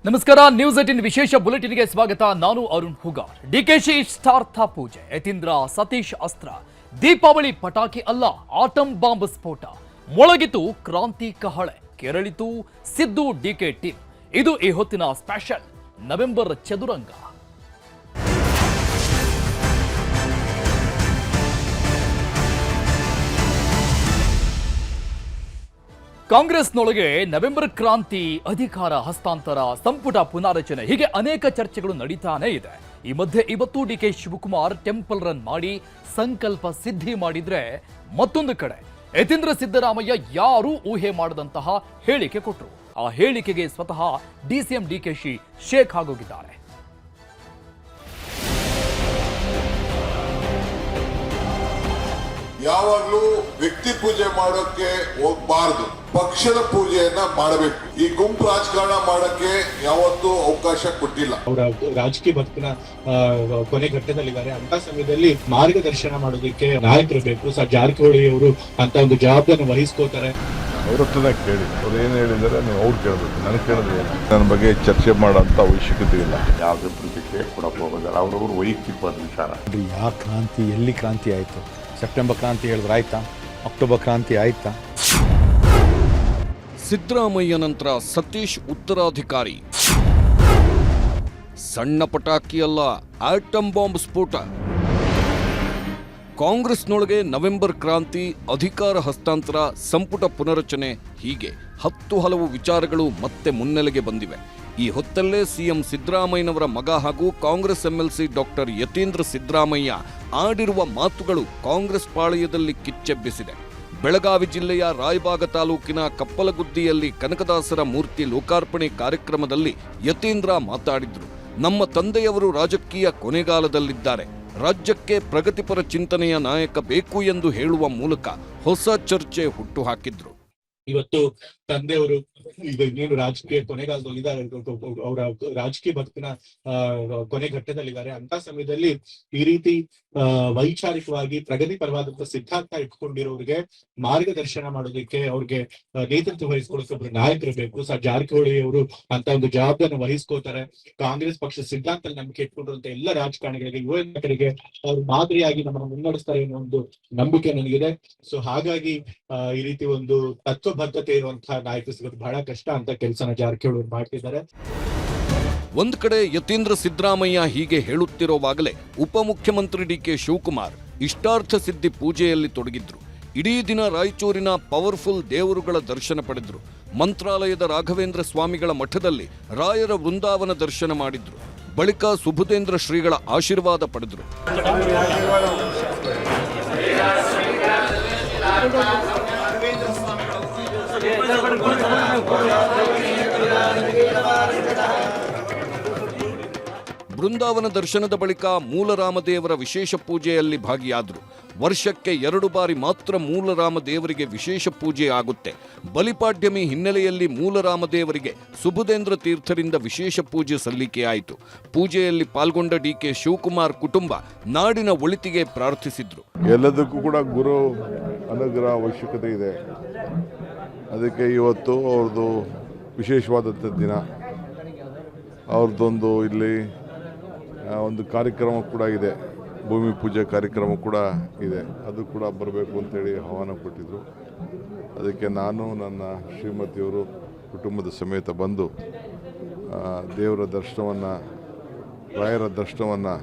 ನಮಸ್ಕಾರ. ನ್ಯೂಸ್ 18 ವಿಶೇಷ ಬುಲೆಟಿನ್ಗೆ ಸ್ವಾಗತ. ನಾನು ಅರುಣ್ ಹುಗಾರ್. ಡಿಕೆಶಿ ಇಷ್ಟಾರ್ಥ ಪೂಜೆ, ಯತೀಂದ್ರ ಸತೀಶ್ ಅಸ್ತ್ರ, ದೀಪಾವಳಿ ಪಟಾಕಿ ಅಲ್ಲ ಆಟಂ ಬಾಂಬ್ ಸ್ಫೋಟ, ಮೊಳಗಿತು ಕ್ರಾಂತಿ ಕಹಳೆ, ಕೆರಳಿತು ಸಿದ್ದು ಡಿಕೆ ಟೀಮ್. ಇದು ಈ ಹೊತ್ತಿನ ಸ್ಪೆಷಲ್ ನವೆಂಬರ್ ಚದುರಂಗ. ಕಾಂಗ್ರೆಸ್ನೊಳಗೆ ನವೆಂಬರ್ ಕ್ರಾಂತಿ, ಅಧಿಕಾರ ಹಸ್ತಾಂತರ, ಸಂಪುಟ ಪುನಾರಚನೆ ಹೀಗೆ ಅನೇಕ ಚರ್ಚೆಗಳು ನಡೀತಾನೆ ಇದೆ. ಈ ಮಧ್ಯೆ ಇವತ್ತು ಡಿಕೆ ಶಿವಕುಮಾರ್ ಟೆಂಪಲ್ ರನ್ ಮಾಡಿ ಸಂಕಲ್ಪ ಸಿದ್ಧಿ ಮಾಡಿದ್ರೆ, ಮತ್ತೊಂದು ಕಡೆ ಯತೀಂದ್ರ ಸಿದ್ದರಾಮಯ್ಯ ಯಾರೂ ಊಹೆ ಮಾಡದಂತಹ ಹೇಳಿಕೆ ಕೊಟ್ಟರು. ಆ ಹೇಳಿಕೆಗೆ ಸ್ವತಃ ಡಿಸಿಎಂ ಡಿಕೆಶಿ ಶೇಕ್ ಆಗೋಗಿದ್ದಾರೆ. ಯಾವಾಗ್ಲೂ ವ್ಯಕ್ತಿ ಪೂಜೆ ಮಾಡೋಕೆ ಹೋಗ್ಬಾರ್ದು, ಪಕ್ಷದ ಪೂಜೆಯನ್ನ ಮಾಡಬೇಕು. ಈ ಗುಂಪು ರಾಜಕಾರಣ ಮಾಡಕ್ಕೆ ಯಾವತ್ತೂ ಅವಕಾಶ ಕೊಟ್ಟಿಲ್ಲ. ಅವರ ರಾಜಕೀಯ ಬದುಕಿನ ಕೊನೆ ಘಟ್ಟದಲ್ಲಿದ್ದಾರೆ. ಅಂತ ಸಮಯದಲ್ಲಿ ಮಾರ್ಗದರ್ಶನ ಮಾಡೋದಕ್ಕೆ ನಾಯಕರು ಬೇಕು. ಸರ್ ಜಾರಕಿಹೊಳಿ ಅವರು ಅಂತ ಒಂದು ಜವಾಬ್ದಾರಿ ವಹಿಸ್ಕೋತಾರೆ. ಅವ್ರ ಹತ್ರನೇ ಕೇಳಿ, ಅವ್ರು ಏನು ಹೇಳಿದರೆ ನೀವು ಅವ್ರು ಕೇಳಬೇಕು, ನನಗೆ ಕೇಳಿದ್ರೆ ನನ್ನ ಬಗ್ಗೆ ಚರ್ಚೆ ಮಾಡೋಂಥ ಅವಶ್ಯಕತೆ ಇಲ್ಲ. ಯಾವುದೇ ಪ್ರತಿಕ್ರಿಯೆ ಕೊಡಕ್ಕೆ ಹೋಗೋದಿಲ್ಲ. ಅವ್ರವ್ರ ವೈಯಕ್ತಿಕವಾದ ವಿಚಾರ. ಯಾವ ಕ್ರಾಂತಿ, ಎಲ್ಲಿ ಕ್ರಾಂತಿ ಆಯಿತು? ಸೆಪ್ಟೆಂಬರ್ ಕ್ರಾಂತಿ ಹೇಳಿದ್ರೆ ಆಯ್ತಾ? ಅಕ್ಟೋಬರ್ ಕ್ರಾಂತಿ ಆಯ್ತಾ? ಸಿದ್ದರಾಮಯ್ಯ ನಂತರ ಸತೀಶ್ ಉತ್ತರಾಧಿಕಾರಿ. ಸಣ್ಣ ಪಟಾಕಿ ಅಲ್ಲ ಆಟಂ ಬಾಂಬ್ ಸ್ಫೋಟ. ಕಾಂಗ್ರೆಸ್ನೊಳಗೆ ನವೆಂಬರ್ ಕ್ರಾಂತಿ, ಅಧಿಕಾರ ಹಸ್ತಾಂತರ, ಸಂಪುಟ ಪುನರಚನೆ ಹೀಗೆ 10 ಹಲವು ವಿಚಾರಗಳು ಮತ್ತೆ ಮುನ್ನೆಲೆಗೆ ಬಂದಿವೆ. ಈ ಹೊತ್ತಲ್ಲೇ ಸಿಎಂ ಸಿದ್ದರಾಮಯ್ಯನವರ ಮಗ ಹಾಗೂ ಕಾಂಗ್ರೆಸ್ ಎಂಎಲ್ಸಿ ಡಾಕ್ಟರ್ ಯತೀಂದ್ರ ಸಿದ್ದರಾಮಯ್ಯ ಆಡಿರುವ ಮಾತುಗಳು ಕಾಂಗ್ರೆಸ್ ಪಾಳೆಯದಲ್ಲಿ ಕಿಚ್ಚೆಬ್ಬಿಸಿದೆ. ಬೆಳಗಾವಿ ಜಿಲ್ಲೆಯ ರಾಯಬಾಗ ತಾಲೂಕಿನ ಕಪ್ಪಲಗುದ್ದಿಯಲ್ಲಿ ಕನಕದಾಸರ ಮೂರ್ತಿ ಲೋಕಾರ್ಪಣೆ ಕಾರ್ಯಕ್ರಮದಲ್ಲಿ ಯತೀಂದ್ರ ಮಾತಾಡಿದ್ರು. ನಮ್ಮ ತಂದೆಯವರು ರಾಜಕೀಯ ಕೊನೆಗಾಲದಲ್ಲಿದ್ದಾರೆ, ರಾಜ್ಯಕ್ಕೆ ಪ್ರಗತಿಪರ ಚಿಂತನೆಯ ನಾಯಕ ಬೇಕು ಎಂದು ಹೇಳುವ ಮೂಲಕ ಹೊಸ ಚರ್ಚೆ ಹುಟ್ಟುಹಾಕಿದ್ರು. ಇವತ್ತು ತಂದೆಯವರು ಈಗ ಇನ್ನೇನು ರಾಜಕೀಯ ಕೊನೆಗಾಲದಲ್ಲಿದ್ದಾರೆ, ಅವರ ರಾಜಕೀಯ ಬದುಕಿನ ಕೊನೆ ಘಟ್ಟದಲ್ಲಿದ್ದಾರೆ. ಅಂತ ಸಮಯದಲ್ಲಿ ಈ ರೀತಿ ವೈಚಾರಿಕವಾಗಿ ಪ್ರಗತಿಪರವಾದಂತಹ ಸಿದ್ಧಾಂತ ಇಟ್ಕೊಂಡಿರೋರಿಗೆ ಮಾರ್ಗದರ್ಶನ ಮಾಡೋದಕ್ಕೆ, ಅವ್ರಿಗೆ ನೇತೃತ್ವ ವಹಿಸ್ಕೊಳ್ಳೋಕೆ ಒಬ್ರು ನಾಯಕರು ಬೇಕು. ಸರ್ ಜಾರಕಿಹೊಳಿ ಅವರು ಅಂತ ಒಂದು ಜವಾಬ್ದಾರಿ ವಹಿಸ್ಕೋತಾರೆ. ಕಾಂಗ್ರೆಸ್ ಪಕ್ಷ ಸಿದ್ಧಾಂತ ನಂಬಿಕೆ ಇಟ್ಕೊಂಡಿರುವಂತ ಎಲ್ಲ ರಾಜಕಾರಣಿಗಳಿಗೆ, ಯುವ ನಾಯಕರಿಗೆ ಅವ್ರು ಮಾದರಿಯಾಗಿ ನಮ್ಮನ್ನು ಮುನ್ನಡೆಸ್ತಾರೆ ಅನ್ನೋ ಒಂದು ನಂಬಿಕೆ ನನಗಿದೆ. ಸೊ ಹಾಗಾಗಿ ಈ ರೀತಿ ಒಂದು ತತ್ವಬದ್ಧತೆ ಇರುವಂತಹ ನಾಯಕರು ಸಿಗೋದು ಬಹಳ ಕಷ್ಟ ಅಂತ ಕೆಲಸನ ಜಾರಕಿಹೊಳಿ ಮಾಡ್ತಿದ್ದಾರೆ. ಒಂದ್ ಕಡೆ ಯತೀಂದ್ರ ಸಿದ್ದರಾಮಯ್ಯ ಹೀಗೆ ಹೇಳುತ್ತಿರುವಾಗಲೇ ಉಪಮುಖ್ಯಮಂತ್ರಿ ಡಿಕೆ ಶಿವಕುಮಾರ್ ಇಷ್ಟಾರ್ಥ ಸಿದ್ಧಿ ಪೂಜೆಯಲ್ಲಿ ತೊಡಗಿದ್ರು. ಇಡೀ ದಿನ ರಾಯಚೂರಿನ ಪವರ್ಫುಲ್ ದೇವರುಗಳ ದರ್ಶನ ಪಡೆದ್ರು. ಮಂತ್ರಾಲಯದ ರಾಘವೇಂದ್ರ ಸ್ವಾಮಿಗಳ ಮಠದಲ್ಲಿ ರಾಯರ ವೃಂದಾವನ ದರ್ಶನ ಮಾಡಿದ್ರು. ಬಳಿಕ ಸುಬುಧೇಂದ್ರ ಶ್ರೀಗಳ ಆಶೀರ್ವಾದ ಪಡೆದ್ರು. ಬೃಂದಾವನ ದರ್ಶನದ ಬಳಿಕ ಮೂಲರಾಮದೇವರ ವಿಶೇಷ ಪೂಜೆಯಲ್ಲಿ ಭಾಗಿಯಾದರು. ವರ್ಷಕ್ಕೆ 2 ಬಾರಿ ಮಾತ್ರ ಮೂಲರಾಮದೇವರಿಗೆ ವಿಶೇಷ ಪೂಜೆ ಆಗುತ್ತೆ. ಬಲಿಪಾಡ್ಯಮಿ ಹಿನ್ನೆಲೆಯಲ್ಲಿ ಮೂಲರಾಮದೇವರಿಗೆ ಸುಬುಧೇಂದ್ರ ತೀರ್ಥರಿಂದ ವಿಶೇಷ ಪೂಜೆ ಸಲ್ಲಿಕೆಯಾಯಿತು. ಪೂಜೆಯಲ್ಲಿ ಪಾಲ್ಗೊಂಡ ಡಿಕೆ ಶಿವಕುಮಾರ್ ಕುಟುಂಬ ನಾಡಿನ ಒಳಿತಿಗೆ ಪ್ರಾರ್ಥಿಸಿದ್ರು. ಎಲ್ಲದಕ್ಕೂ ಕೂಡ ಗುರು ಅನುಗ್ರಹ ಅವಶ್ಯಕತೆ ಇದೆ. ಅದಕ್ಕೆ ಇವತ್ತು ಅವ್ರದ್ದು ವಿಶೇಷವಾದಂಥ ದಿನ. ಅವ್ರದ್ದೊಂದು ಇಲ್ಲಿ ಒಂದು ಕಾರ್ಯಕ್ರಮ ಕೂಡ ಇದೆ, ಭೂಮಿ ಪೂಜೆ ಕಾರ್ಯಕ್ರಮ ಕೂಡ ಇದೆ. ಅದು ಕೂಡ ಬರಬೇಕು ಅಂತೇಳಿ ಆಹ್ವಾನ ಕೊಟ್ಟಿದ್ದರು. ಅದಕ್ಕೆ ನಾನು ನನ್ನ ಶ್ರೀಮತಿಯವರು ಕುಟುಂಬದ ಸಮೇತ ಬಂದು ದೇವರ ದರ್ಶನವನ್ನು, ರಾಯರ ದರ್ಶನವನ್ನು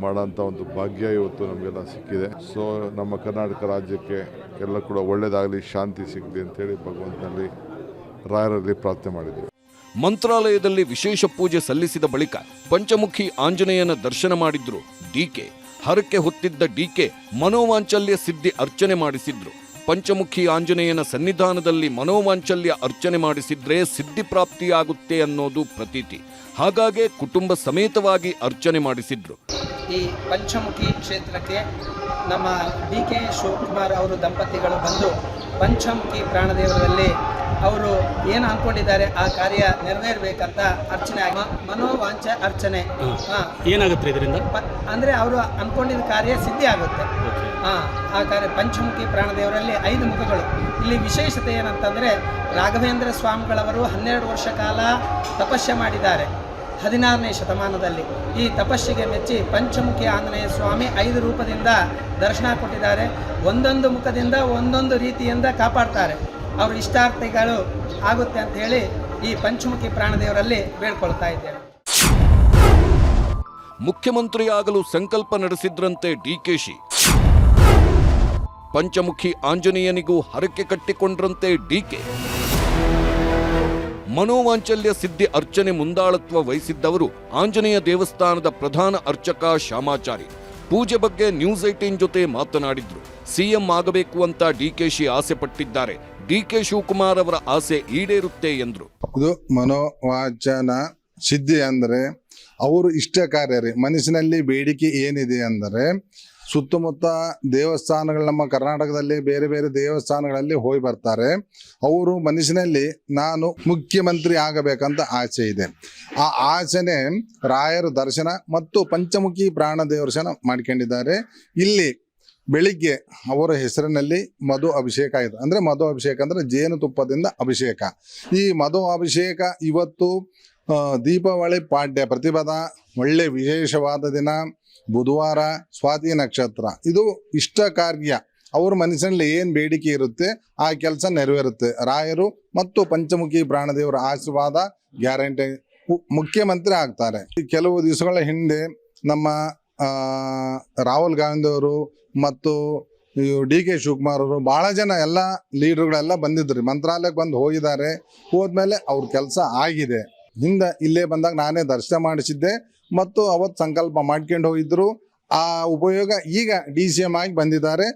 ಮಾಡೋಂಥ ಒಂದು ಭಾಗ್ಯ ಇವತ್ತು ನಮಗೆಲ್ಲ ಸಿಕ್ಕಿದೆ. ಸೊ ನಮ್ಮ ಕರ್ನಾಟಕ ರಾಜ್ಯಕ್ಕೆ ಎಲ್ಲ ಕೂಡ ಒಳ್ಳೆಯದಾಗಲಿ, ಶಾಂತಿ ಸಿಗಲಿ ಅಂತೇಳಿ ಭಗವಂತನಲ್ಲಿ, ರಾಯರಲ್ಲಿ ಪ್ರಾರ್ಥನೆ ಮಾಡಿದ್ದೀವಿ. ಮಂತ್ರಾಲಯದಲ್ಲಿ ವಿಶೇಷ ಪೂಜೆ ಸಲ್ಲಿಸಿದ ಬಳಿಕ ಪಂಚಮುಖಿ ಆಂಜನೇಯನ ದರ್ಶನ ಮಾಡಿದ್ರು ಡಿಕೆ. ಹರಕೆ ಹೊತ್ತಿದ್ದ ಡಿಕೆ ಮನೋವಾಂಚಲ್ಯ ಸಿದ್ಧಿ ಅರ್ಚನೆ ಮಾಡಿಸಿದ್ರು. ಪಂಚಮುಖಿ ಆಂಜನೇಯನ ಸನ್ನಿಧಾನದಲ್ಲಿ ಮನೋವಾಂಚಲ್ಯ ಅರ್ಚನೆ ಮಾಡಿಸಿದ್ರೆ ಸಿದ್ಧಿ ಪ್ರಾಪ್ತಿಯಾಗುತ್ತೆ ಅನ್ನೋದು ಪ್ರತೀತಿ. ಹಾಗಾಗಿ ಕುಟುಂಬ ಸಮೇತವಾಗಿ ಅರ್ಚನೆ ಮಾಡಿಸಿದ್ರು. ಈ ಪಂಚಮುಖಿ ಕ್ಷೇತ್ರಕ್ಕೆ ನಮ್ಮ ಡಿಕೆ ಶಿವಕುಮಾರ್ ಅವರು ದಂಪತಿಗಳು ಬಂದು ಪಂಚಮುಖಿ ಪ್ರಾಣದೇವರಲ್ಲಿ ಅವರು ಏನು ಅಂದ್ಕೊಂಡಿದ್ದಾರೆ ಆ ಕಾರ್ಯ ನೆರವೇರಬೇಕಂತ ಅರ್ಚನೆ ಮನೋವಾಂಚ ಅರ್ಚನೆ. ಏನಾಗುತ್ತೆ ಇದರಿಂದ? ಅಂದರೆ ಅವರು ಅಂದ್ಕೊಂಡಿದ್ದ ಕಾರ್ಯ ಸಿದ್ಧಿ ಆಗುತ್ತೆ. ಆ ಕಾರ್ಯ ಪಂಚಮುಖಿ ಪ್ರಾಣದೇವರಲ್ಲಿ 5 ಮುಖಗಳು. ಇಲ್ಲಿ ವಿಶೇಷತೆ ಏನಂತಂದರೆ ರಾಘವೇಂದ್ರ ಸ್ವಾಮಿಗಳವರು 12 ವರ್ಷ ಕಾಲ ತಪಸ್ಸೆ ಮಾಡಿದ್ದಾರೆ 16ನೇ ಶತಮಾನದಲ್ಲಿ. ಈ ತಪಸ್ಸಿಗೆ ಮೆಚ್ಚಿ ಪಂಚಮುಖಿ ಆಂಜನೇಯ ಸ್ವಾಮಿ 5 ರೂಪದಿಂದ ದರ್ಶನ ಕೊಟ್ಟಿದ್ದಾರೆ. ಒಂದೊಂದು ಮುಖದಿಂದ ಒಂದೊಂದು ರೀತಿಯಿಂದ ಕಾಪಾಡ್ತಾರೆ. ಅವ್ರ ಇಷ್ಟಾರ್ಥಗಳು ಆಗುತ್ತೆ ಅಂತ ಹೇಳಿ ಈ ಪಂಚಮುಖಿ ಪ್ರಾಣದೇವರಲ್ಲಿ ಬೇಡ್ಕೊಳ್ತಾ ಇದ್ದೇವೆ. ಮುಖ್ಯಮಂತ್ರಿಯಾಗಲು ಸಂಕಲ್ಪ ನಡೆಸಿದ್ರಂತೆ ಡಿಕೆಶಿ. ಪಂಚಮುಖಿ ಆಂಜನೇಯನಿಗೂ ಹರಕೆ ಕಟ್ಟಿಕೊಂಡ್ರಂತೆ ಡಿಕೆ. ಮನೋವಾಂಚಲ್ಯ ಸಿದ್ಧಿ ಅರ್ಚನೆ ಮುಂದಾಳತ್ವ ವಹಿಸಿದ್ದವರು ಆಂಜನೇಯ ದೇವಸ್ಥಾನದ ಪ್ರಧಾನ ಅರ್ಚಕ ಶ್ಯಾಮಾಚಾರಿ. ಪೂಜೆ ಬಗ್ಗೆ ನ್ಯೂಸ್ 18 ಜೊತೆ ಮಾತನಾಡಿದ್ರು. ಸಿಎಂ ಆಗಬೇಕು ಅಂತ ಡಿಕೆಶಿ ಆಸೆ ಪಟ್ಟಿದ್ದಾರೆ. ಡಿಕೆ ಶಿವಕುಮಾರ್ ಅವರ ಆಸೆ ಈಡೇರುತ್ತೆ ಎಂದ್ರು. ಇದು ಮನೋವಾಚನ ಸಿದ್ಧಿ ಅಂದರೆ ಅವರು ಇಷ್ಟ ಕಾರ್ಯ ರೀ. ಮನಸ್ಸಿನಲ್ಲಿ ಬೇಡಿಕೆ ಏನಿದೆ ಅಂದರೆ ಸುತ್ತಮುತ್ತ ದೇವಸ್ಥಾನಗಳು ನಮ್ಮ ಕರ್ನಾಟಕದಲ್ಲಿ ಬೇರೆ ಬೇರೆ ದೇವಸ್ಥಾನಗಳಲ್ಲಿ ಹೋಗಿ ಬರ್ತಾರೆ. ಅವರು ಮನಸ್ಸಿನಲ್ಲಿ ನಾನು ಮುಖ್ಯಮಂತ್ರಿ ಆಗಬೇಕಂತ ಆಸೆ ಇದೆ. ಆ ಆಸೆನೆ ರಾಯರ ದರ್ಶನ ಮತ್ತು ಪಂಚಮುಖಿ ಪ್ರಾಣ ದರ್ಶನ ಮಾಡ್ಕೊಂಡಿದ್ದಾರೆ. ಇಲ್ಲಿ ಬೆಳಿಗ್ಗೆ ಅವರ ಹೆಸರಿನಲ್ಲಿ ಮಧು ಅಭಿಷೇಕ ಆಯಿತು. ಅಂದರೆ ಮಧು ಅಭಿಷೇಕ ಅಂದರೆ ಜೇನುತುಪ್ಪದಿಂದ ಅಭಿಷೇಕ. ಈ ಮಧು ಅಭಿಷೇಕ ಇವತ್ತು ದೀಪಾವಳಿ ಪಾಡ್ಯ ಪ್ರತಿಪದ ಒಳ್ಳೆ ವಿಶೇಷವಾದ ದಿನ, ಬುಧವಾರ, ಸ್ವಾತಿ ನಕ್ಷತ್ರ. ಇದು ಇಷ್ಟ ಕಾರ್ಯ. ಅವ್ರ ಮನಸ್ಸಿನಲ್ಲಿ ಏನು ಬೇಡಿಕೆ ಇರುತ್ತೆ ಆ ಕೆಲಸ ನೆರವೇರುತ್ತೆ. ರಾಯರು ಮತ್ತು ಪಂಚಮುಖಿ ಪ್ರಾಣದೇವರ ಆಶೀರ್ವಾದ ಗ್ಯಾರಂಟಿ. ಮುಖ್ಯಮಂತ್ರಿ ಆಗ್ತಾರೆ. ಕೆಲವು ದಿವಸಗಳ ಹಿಂದೆ ನಮ್ಮ ರಾಹುಲ್ ಗಾಂಧಿ ಅವರು ಮತ್ತು ಡಿಕೆ ಶಿವಕುಮಾರ್ ಅವರು ಭಾಳ ಜನ ಎಲ್ಲ ಲೀಡರ್ಗಳೆಲ್ಲ ಬಂದಿದ್ರು. ಮಂತ್ರಾಲಯಕ್ಕೆ ಬಂದು ಹೋಗಿದ್ದಾರೆ. ಹೋದ್ಮೇಲೆ ಅವ್ರ ಕೆಲಸ ಆಗಿದೆ. ಹಿಂದೆ ಇಲ್ಲೇ ಬಂದಾಗ ನಾನೇ ದರ್ಶನ ಮಾಡಿಸಿದ್ದೆ ಮತ್ತು ಅವತ್ತು ಸಂಕಲ್ಪ ಮಾಡ್ಕೊಂಡು ಹೋಗಿದ್ರು. ಆ ಉಪಯೋಗ ಈಗ DCM ಆಗಿ ಬಂದಿದ್ದಾರೆ.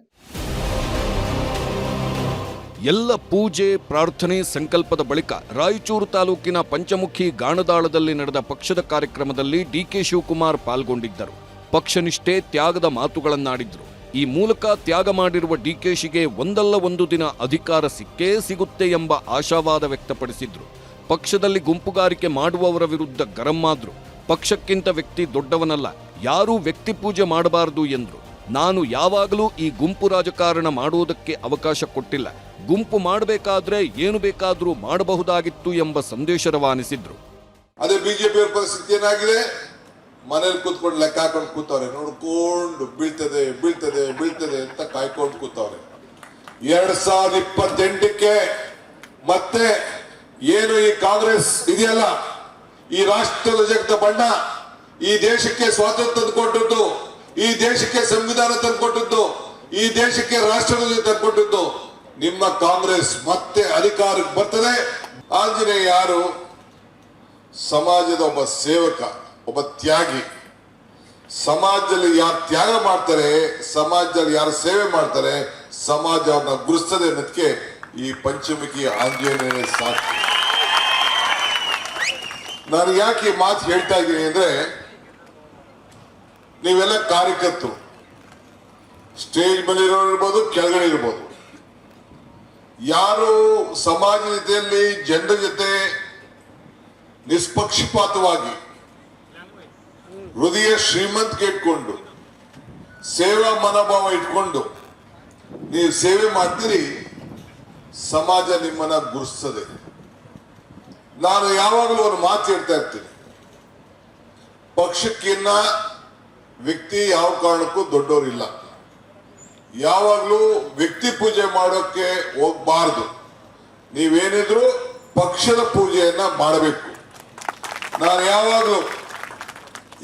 ಎಲ್ಲ ಪೂಜೆ, ಪ್ರಾರ್ಥನೆ, ಸಂಕಲ್ಪದ ಬಳಿಕ ರಾಯಚೂರು ತಾಲೂಕಿನ ಪಂಚಮುಖಿ ಗಾಣದಾಳದಲ್ಲಿ ನಡೆದ ಪಕ್ಷದ ಕಾರ್ಯಕ್ರಮದಲ್ಲಿ ಡಿಕೆ ಶಿವಕುಮಾರ್ ಪಾಲ್ಗೊಂಡಿದ್ದರು. ಪಕ್ಷನಿಷ್ಠೆ, ತ್ಯಾಗದ ಮಾತುಗಳನ್ನಾಡಿದ್ರು. ಈ ಮೂಲಕ ತ್ಯಾಗ ಮಾಡಿರುವ ಡಿಕೆಶಿಗೆ ಒಂದಲ್ಲ ಒಂದು ದಿನ ಅಧಿಕಾರ ಸಿಕ್ಕೇ ಸಿಗುತ್ತೆ ಎಂಬ ಆಶಾವಾದ ವ್ಯಕ್ತಪಡಿಸಿದ್ರು. ಪಕ್ಷದಲ್ಲಿ ಗುಂಪುಗಾರಿಕೆ ಮಾಡುವವರ ವಿರುದ್ಧ ಗರಂ ಆದ್ರು. ಪಕ್ಷಕ್ಕಿಂತ ವ್ಯಕ್ತಿ ದೊಡ್ಡವನಲ್ಲ, ಯಾರೂ ವ್ಯಕ್ತಿ ಪೂಜೆ ಮಾಡಬಾರದು ಎಂದ್ರು. ನಾನು ಯಾವಾಗಲೂ ಈ ಗುಂಪು ರಾಜಕಾರಣ ಮಾಡುವುದಕ್ಕೆ ಅವಕಾಶ ಕೊಟ್ಟಿಲ್ಲ. ಗುಂಪು ಮಾಡಬೇಕಾದ್ರೆ ಏನು ಬೇಕಾದ್ರೂ ಮಾಡಬಹುದಾಗಿತ್ತು ಎಂಬ ಸಂದೇಶ ರವಾನಿಸಿದ್ರು. ಅದೇ ಬಿಜೆಪಿಯವರ ಪರಿಸ್ಥಿತಿ ಏನಾಗಿದೆ? ಮನೇಲಿ ಕೂತ್ಕೊಂಡು ಲೆಕ್ಕ ಹಾಕೊಂಡು ಕೂತವ್ರೆ. ನೋಡ್ಕೊಂಡು ಬೀಳ್ತದೆ ಬೀಳ್ತದೆ ಬೀಳ್ತದೆ ಅಂತ ಕಾಯ್ಕೊಂಡು ಕೂತವ್ರೆ. 2028ಕ್ಕೆ ಮತ್ತೆ ಏನು ಈ ಕಾಂಗ್ರೆಸ್ ಇದೆಯಲ್ಲ, ಈ ರಾಷ್ಟ್ರದ ಜಗತ್ತ ಬಣ್ಣ, ಈ ದೇಶಕ್ಕೆ ಸ್ವಾತಂತ್ರ್ಯ ತಂದುಕೊಟ್ಟದ್ದು, ಈ ದೇಶಕ್ಕೆ ಸಂವಿಧಾನ ತಂದುಕೊಟ್ಟದ್ದು, ಈ ದೇಶಕ್ಕೆ ರಾಷ್ಟ್ರಧ್ವಜ ತಂದುಕೊಟ್ಟದ್ದು ನಿಮ್ಮ ಕಾಂಗ್ರೆಸ್ ಮತ್ತೆ ಅಧಿಕಾರಕ್ಕೆ ಬರ್ತದೆ. ಆಂಜನೇಯ ಯಾರು? ಸಮಾಜದ ಒಬ್ಬ ಸೇವಕ, ಒಬ್ಬ ತ್ಯಾಗಿ. ಸಮಾಜದಲ್ಲಿ ಯಾರು ತ್ಯಾಗ ಮಾಡ್ತಾರೆ, ಸಮಾಜದಲ್ಲಿ ಯಾರು ಸೇವೆ ಮಾಡ್ತಾರೆ, ಸಮಾಜ ಅವ್ರನ್ನ ಗುರುಸ್ತದೆ ಅನ್ನೋದಕ್ಕೆ ಈ ಪಂಚಮುಖಿ ಆಂಜನೇಯ ಸಾಕ್ಷಿ. ನಾನು ಯಾಕೆ ಈ ಮಾತು ಹೇಳ್ತಾ ಇದ್ದೀನಿ ಅಂದ್ರೆ, ನೀವೆಲ್ಲ ಕಾರ್ಯಕರ್ತರು, ಸ್ಟೇಜ್ ಮೇಲೆ ಇರ್ಬೋದು, ಕೆಳಗಡೆ ಇರ್ಬೋದು, ಯಾರು ಸಮಾಜ ಜೊತೆಯಲ್ಲಿ ಜನರ ಜೊತೆ ನಿಷ್ಪಕ್ಷಪಾತವಾಗಿ ಹೃದಯ ಶ್ರೀಮಂತಿಕೆ ಇಟ್ಕೊಂಡು ಸೇವಾ ಮನೋಭಾವ ಇಟ್ಕೊಂಡು ನೀವು ಸೇವೆ ಮಾಡ್ತೀರಿ, ಸಮಾಜ ನಿಮ್ಮನ್ನ ಗುರುಸ್ತದೆ. ನಾನು ಯಾವಾಗಲೂ ಒಂದು ಮಾತು ಹೇಳ್ತಾ ಇರ್ತೀನಿ, ಪಕ್ಷಕ್ಕಿನ್ನ ವ್ಯಕ್ತಿ ಯಾವ ಕಾರಣಕ್ಕೂ ದೊಡ್ಡವರಿಲ್ಲ. ಯಾವಾಗಲೂ ವ್ಯಕ್ತಿ ಪೂಜೆ ಮಾಡೋಕೆ ಹೋಗಬಾರ್ದು. ನೀವೇನಿದ್ರು ಪಕ್ಷದ ಪೂಜೆಯನ್ನ ಮಾಡಬೇಕು. ನಾನು ಯಾವಾಗಲೂ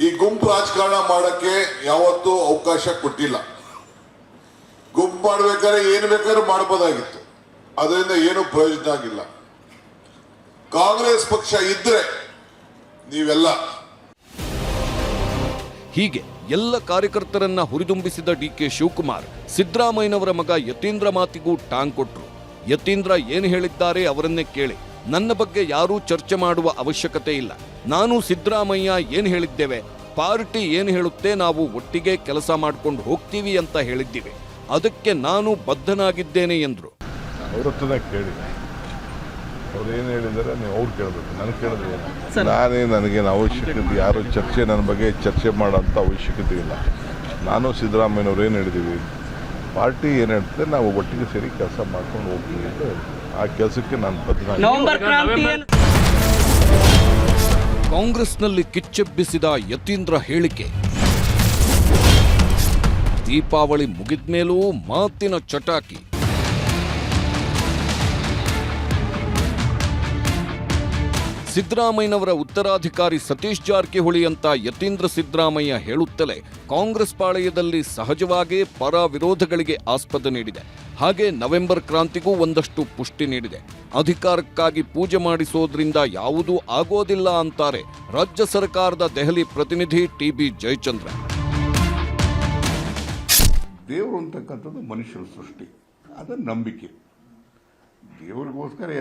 ಈ ಗುಂಪು ರಾಜಕಾರಣ ಮಾಡೋಕ್ಕೆ ಯಾವತ್ತೂ ಅವಕಾಶ ಕೊಟ್ಟಿಲ್ಲ. ಗುಂಪು ಮಾಡ್ಬೇಕಾದ್ರೆ ಏನು ಬೇಕಾದ್ರೂ ಮಾಡಬಹುದಾಗಿತ್ತು, ಅದರಿಂದ ಏನು ಪ್ರಯೋಜನ ಆಗಿಲ್ಲ. ಕಾಂಗ್ರೆಸ್ ಪಕ್ಷ ಇದ್ರೆ ನೀವೆಲ್ಲ. ಹೀಗೆ ಎಲ್ಲ ಕಾರ್ಯಕರ್ತರನ್ನ ಹುರಿದುಂಬಿಸಿದ ಡಿಕೆ ಶಿವಕುಮಾರ್ ಸಿದ್ದರಾಮಯ್ಯನವರ ಮಗ ಯತೀಂದ್ರ ಮಾತಿಗೂ ಟಾಂಗ್ ಕೊಟ್ರು. ಯತೀಂದ್ರ ಏನು ಹೇಳಿದ್ದಾರೆ ಅವರನ್ನೇ ಕೇಳಿ. ನನ್ನ ಬಗ್ಗೆ ಯಾರೂ ಚರ್ಚೆ ಮಾಡುವ ಅವಶ್ಯಕತೆ ಇಲ್ಲ. ನಾನು ಸಿದ್ದರಾಮಯ್ಯ ಏನು ಹೇಳಿದ್ದೇವೆ, ಪಾರ್ಟಿ ಏನು ಹೇಳುತ್ತೆ, ನಾವು ಒಟ್ಟಿಗೆ ಕೆಲಸ ಮಾಡ್ಕೊಂಡು ಹೋಗ್ತೀವಿ ಅಂತ ಹೇಳಿದ್ದೀವಿ. ಅದಕ್ಕೆ ನಾನು ಬದ್ಧನಾಗಿದ್ದೇನೆ ಎಂದ್ರು. ಅವ್ರ ಹತ್ರ ಕೇಳಿ ಅವ್ರು ಏನು ಹೇಳಿದ್ದಾರೆ ನೀವು ಅವ್ರು ಕೇಳಬೇಕು, ನನಗೆ ಕೇಳಿದ್ರೆ ನನಗೇನು ಅವಶ್ಯಕತೆ, ಯಾರು ಚರ್ಚೆ ನನ್ನ ಬಗ್ಗೆ ಚರ್ಚೆ ಮಾಡೋಂಥ ಅವಶ್ಯಕತೆ ಇಲ್ಲ. ನಾನು ಸಿದ್ದರಾಮಯ್ಯನವ್ರು ಏನು ಹೇಳಿದ್ದೀವಿ, ಪಾರ್ಟಿ ಏನು ಹೇಳ್ತದೆ ನಾವು ಒಟ್ಟಿಗೆ ಸೇರಿ ಕೆಲಸ ಮಾಡ್ಕೊಂಡು ಹೋಗ್ತೀವಿ ಅಂತ ಹೇಳಿ ಆ ಕೆಲಸಕ್ಕೆ ನಾನು ಬದ್ಧ. ಕಾಂಗ್ರೆಸ್ನಲ್ಲಿ ಕಿಚ್ಚೆಬ್ಬಿಸಿದ ಯತೀಂದ್ರ ಹೇಳಿಕೆ, ದೀಪಾವಳಿ ಮುಗಿದ್ಮೇಲೂ ಮಾತಿನ ಚಟಾಕಿ. ಸಿದ್ದರಾಮಯ್ಯನವರ ಉತ್ತರಾಧಿಕಾರಿ ಸತೀಶ್ ಜಾರಕಿಹೊಳಿ ಅಂತ ಯತೀಂದ್ರ ಸಿದ್ದರಾಮಯ್ಯ ಹೇಳುತ್ತಲೇ ಕಾಂಗ್ರೆಸ್ ಪಾಳೆಯದಲ್ಲಿ ಸಹಜವಾಗೇ ಪರ ವಿರೋಧಗಳಿಗೆ ಆಸ್ಪದ ನೀಡಿದೆ. ಹಾಗೆ ನವೆಂಬರ್ ಕ್ರಾಂತಿಗೂ ಒಂದಷ್ಟು ಪುಷ್ಟಿ ನೀಡಿದೆ. ಅಧಿಕಾರಕ್ಕಾಗಿ ಪೂಜೆ ಮಾಡಿಸೋದ್ರಿಂದ ಯಾವುದೂ ಆಗೋದಿಲ್ಲ ಅಂತಾರೆ ರಾಜ್ಯ ಸರ್ಕಾರದ ದೆಹಲಿ ಪ್ರತಿನಿಧಿ ಟಿ.ಬಿ. ಜಯಚಂದ್ರ. ದೇವರು ಅಂತಕ್ಕಂಥದ್ದು ಮನುಷ್ಯರ ಸೃಷ್ಟಿ, ಅದು ನಂಬಿಕೆ. ದೇವರಿಗೋಸ್ಕರ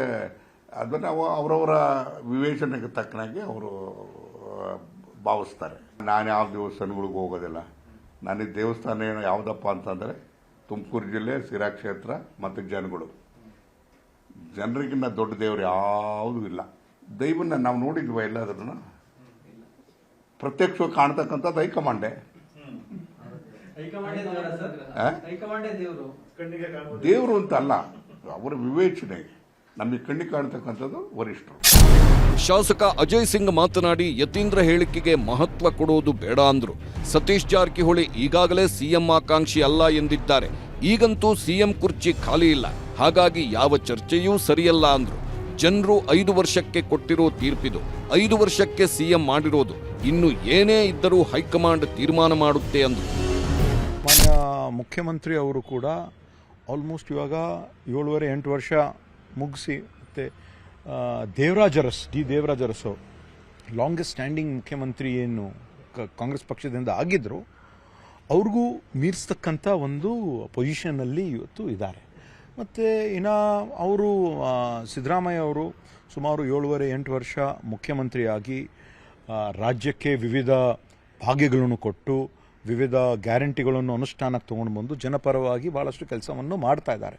ಅದನ್ನು ಅವರವರ ವಿವೇಚನೆಗೆ ತಕ್ಕನಾಗಿ ಅವರು ಭಾವಿಸ್ತಾರೆ. ನಾನು ಯಾವ ದೇವಸ್ಥಾನಗಳಿಗೆ ಹೋಗೋದಿಲ್ಲ. ನನಗೆ ದೇವಸ್ಥಾನ ಏನು ಯಾವುದಪ್ಪ ಅಂತಂದರೆ ತುಮಕೂರು ಜಿಲ್ಲೆ ಸಿರಾ ಕ್ಷೇತ್ರ ಮತ್ತು ಜನರಿಗಿನ್ನ ದೊಡ್ಡ ದೇವರು ಯಾವುದೂ ಇಲ್ಲ. ದೈವನ್ನ ನಾವು ನೋಡಿದ್ವ ಎಲ್ಲಾದ್ರೂ ಪ್ರತ್ಯಕ್ಷವಾಗಿ ಕಾಣ್ತಕ್ಕಂಥದ್ದು ಹೈಕಮಾಂಡೆ. ದೇವರು ಅಂತ ಅಲ್ಲ, ಅವರ ವಿವೇಚನೆ ನಮಗೆ ಕಣ್ಣಿಗೆ ಕಾಣ್ತಕ್ಕಂಥದ್ದು ವರಿಷ್ಠರು. ಶಾಸಕ ಅಜಯ್ ಸಿಂಗ್ ಮಾತನಾಡಿ ಯತೀಂದ್ರ ಹೇಳಿಕೆಗೆ ಮಹತ್ವ ಕೊಡುವುದು ಬೇಡ ಅಂದ್ರು. ಸತೀಶ್ ಜಾರಕಿಹೊಳಿ ಈಗಾಗಲೇ ಸಿಎಂ ಆಕಾಂಕ್ಷಿ ಅಲ್ಲ ಎಂದಿದ್ದಾರೆ. ಈಗಂತೂ ಸಿಎಂ ಕುರ್ಚಿ ಖಾಲಿ ಇಲ್ಲ, ಹಾಗಾಗಿ ಯಾವ ಚರ್ಚೆಯೂ ಸರಿಯಲ್ಲ ಅಂದ್ರು. ಜನರು 5 ವರ್ಷಕ್ಕೆ ಕೊಟ್ಟಿರೋ ತೀರ್ಪಿದು, 5 ವರ್ಷಕ್ಕೆ ಸಿಎಂ ಮಾಡಿರೋದು. ಇನ್ನು ಏನೇ ಇದ್ದರೂ ಹೈಕಮಾಂಡ್ ತೀರ್ಮಾನ ಮಾಡುತ್ತೆ ಅಂದ್ರು. ಮಾನ್ಯ ಮುಖ್ಯಮಂತ್ರಿ ಅವರು ಕೂಡ ಆಲ್ಮೋಸ್ಟ್ ಇವಾಗ 7.5-8 ವರ್ಷ ಮುಗಿಸಿ, ಮತ್ತು ದೇವರಾಜ ಅರಸು ಲಾಂಗೆಸ್ಟ್ ಸ್ಟ್ಯಾಂಡಿಂಗ್ ಮುಖ್ಯಮಂತ್ರಿ ಏನು ಕಾಂಗ್ರೆಸ್ ಪಕ್ಷದಿಂದ ಆಗಿದ್ದರು, ಅವ್ರಿಗೂ ಮೀರಿಸ್ತಕ್ಕಂಥ ಒಂದು ಪೊಸಿಷನ್ನಲ್ಲಿ ಇವತ್ತು ಇದ್ದಾರೆ. ಮತ್ತು ಇನ್ನು ಅವರು ಸಿದ್ದರಾಮಯ್ಯ ಅವರು ಸುಮಾರು 7.5-8 ವರ್ಷ ಮುಖ್ಯಮಂತ್ರಿಯಾಗಿ ರಾಜ್ಯಕ್ಕೆ ವಿವಿಧ ಭಾಗ್ಯಗಳನ್ನು ಕೊಟ್ಟು ವಿವಿಧ ಗ್ಯಾರಂಟಿಗಳನ್ನು ಅನುಷ್ಠಾನಕ್ಕೆ ತೊಗೊಂಡು ಬಂದು ಜನಪರವಾಗಿ ಭಾಳಷ್ಟು ಕೆಲಸವನ್ನು ಮಾಡ್ತಾ ಇದ್ದಾರೆ.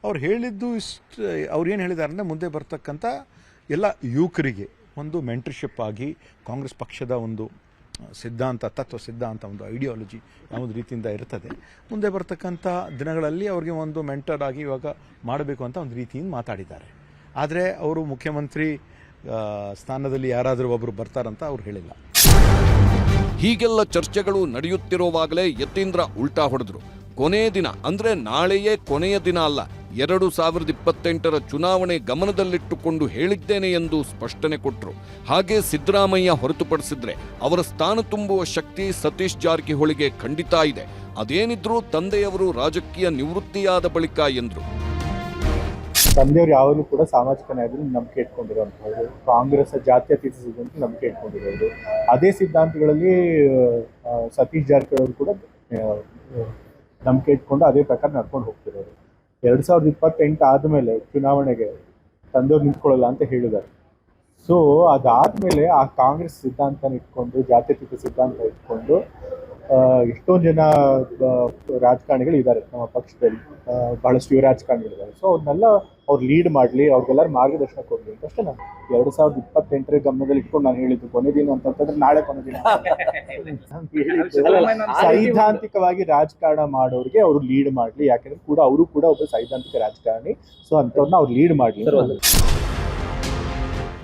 ಅವ್ರು ಹೇಳಿದ್ದು ಅವ್ರು ಏನು ಹೇಳಿದ್ದಾರೆ ಅಂದರೆ, ಮುಂದೆ ಬರ್ತಕ್ಕಂಥ ಎಲ್ಲ ಯುವಕರಿಗೆ ಒಂದು ಮೆಂಟರ್ಶಿಪ್ ಆಗಿ ಕಾಂಗ್ರೆಸ್ ಪಕ್ಷದ ಒಂದು ತತ್ವ ಸಿದ್ಧಾಂತ, ಒಂದು ಐಡಿಯಾಲಜಿ ಯಾವುದೇ ರೀತಿಯಿಂದ ಇರ್ತದೆ, ಮುಂದೆ ಬರ್ತಕ್ಕಂಥ ದಿನಗಳಲ್ಲಿ ಅವ್ರಿಗೆ ಒಂದು ಮೆಂಟರ್ ಆಗಿ ಇವಾಗ ಮಾಡಬೇಕು ಅಂತ ಒಂದು ರೀತಿಯಿಂದ ಮಾತಾಡಿದ್ದಾರೆ. ಆದರೆ ಅವರು ಮುಖ್ಯಮಂತ್ರಿ ಸ್ಥಾನದಲ್ಲಿ ಯಾರಾದರೂ ಒಬ್ಬರು ಬರ್ತಾರಂತ ಅವ್ರು ಹೇಳಿಲ್ಲ. ಹೀಗೆಲ್ಲ ಚರ್ಚೆಗಳು ನಡೆಯುತ್ತಿರುವಾಗಲೇ ಯತೀಂದ್ರ ಉಲ್ಟಾ ಹೊಡೆದ್ರು. ಕೊನೆಯ ದಿನ ಅಂದ್ರೆ ನಾಳೆಯೇ ಕೊನೆಯ ದಿನ ಅಲ್ಲ, 2028ರ ಚುನಾವಣೆ ಗಮನದಲ್ಲಿಟ್ಟುಕೊಂಡು ಹೇಳಿದ್ದೇನೆ ಎಂದು ಸ್ಪಷ್ಟನೆ ಕೊಟ್ಟರು. ಹಾಗೆ ಸಿದ್ದರಾಮಯ್ಯ ಹೊರತುಪಡಿಸಿದ್ರೆ ಅವರ ಸ್ಥಾನ ತುಂಬುವ ಶಕ್ತಿ ಸತೀಶ್ ಜಾರಕಿಹೊಳಿಗೆ ಖಂಡಿತ ಇದೆ. ಅದೇನಿದ್ರೂ ತಂದೆಯವರು ರಾಜಕೀಯ ನಿವೃತ್ತಿಯಾದ ಬಳಿಕ ಎಂದ್ರು. ತಂದೆಯವರು ಯಾವಾಗಲೂ ಕೂಡ ಸಾಮಾಜಿಕ ನ್ಯಾಯದಲ್ಲಿ ನಂಬಿಕೆ ಇಟ್ಕೊಂಡಿರುವಂಥದ್ದು, ಕಾಂಗ್ರೆಸ್ ಜಾತ್ಯತೀತ ಸಿದ್ಧಾಂತ ನಂಬಿಕೆ ಇಟ್ಕೊಂಡಿರೋದು. ಅದೇ ಸಿದ್ಧಾಂತಗಳಲ್ಲಿ ಸತೀಶ್ ಜಾರಕಿಹೊಳಿ ಕೂಡ ನಂಬಿಕೆ ಇಟ್ಕೊಂಡು ಅದೇ ಪ್ರಕಾರ ನಡ್ಕೊಂಡು ಹೋಗ್ತಿರೋರು. 2028 ಆದಮೇಲೆ ಚುನಾವಣೆಗೆ ತಂದೆಯವ್ರು ನಿಂತ್ಕೊಳ್ಳಲ್ಲ ಅಂತ ಹೇಳಿದ್ದಾರೆ. ಸೊ ಅದಾದಮೇಲೆ ಆ ಕಾಂಗ್ರೆಸ್ ಸಿದ್ಧಾಂತನ ಇಟ್ಕೊಂಡು, ಜಾತ್ಯತೀತ ಸಿದ್ಧಾಂತ ಇಟ್ಕೊಂಡು ಎಷ್ಟೊಂದು ಜನ ರಾಜಕಾರಣಿಗಳು ಇದ್ದಾರೆ ನಮ್ಮ ಪಕ್ಷದಲ್ಲಿ, ಬಹಳಷ್ಟು ಯುವ ರಾಜಕಾರಣಿಗಳಿದ್ದಾರೆ. ಸೊ ಅವ್ರನ್ನೆಲ್ಲ ಅವ್ರು ಲೀಡ್ ಮಾಡಲಿ, ಅವ್ರಿಗೆಲ್ಲರೂ ಮಾರ್ಗದರ್ಶನ ಕೊಡಲಿ ಅಂತ ಅಷ್ಟೇ. ನಾನು 2028 ಗಮನದಲ್ಲಿ ಇಟ್ಕೊಂಡು ನಾನು ಹೇಳಿದ್ದು ಕೊನೆ ದಿನ ಅಂತಂತಂದ್ರೆ ನಾಳೆ ಕೊನೆ ದಿನ. ಸೈದ್ಧಾಂತಿಕವಾಗಿ ರಾಜಕಾರಣ ಮಾಡೋರಿಗೆ ಅವರು ಲೀಡ್ ಮಾಡಲಿ, ಯಾಕಂದ್ರೆ ಕೂಡ ಅವರು ಕೂಡ ಒಬ್ಬ ಸೈದ್ಧಾಂತಿಕ ರಾಜಕಾರಣಿ. ಸೊ ಅಂಥವ್ರನ್ನ ಅವ್ರು ಲೀಡ್ ಮಾಡಲಿ.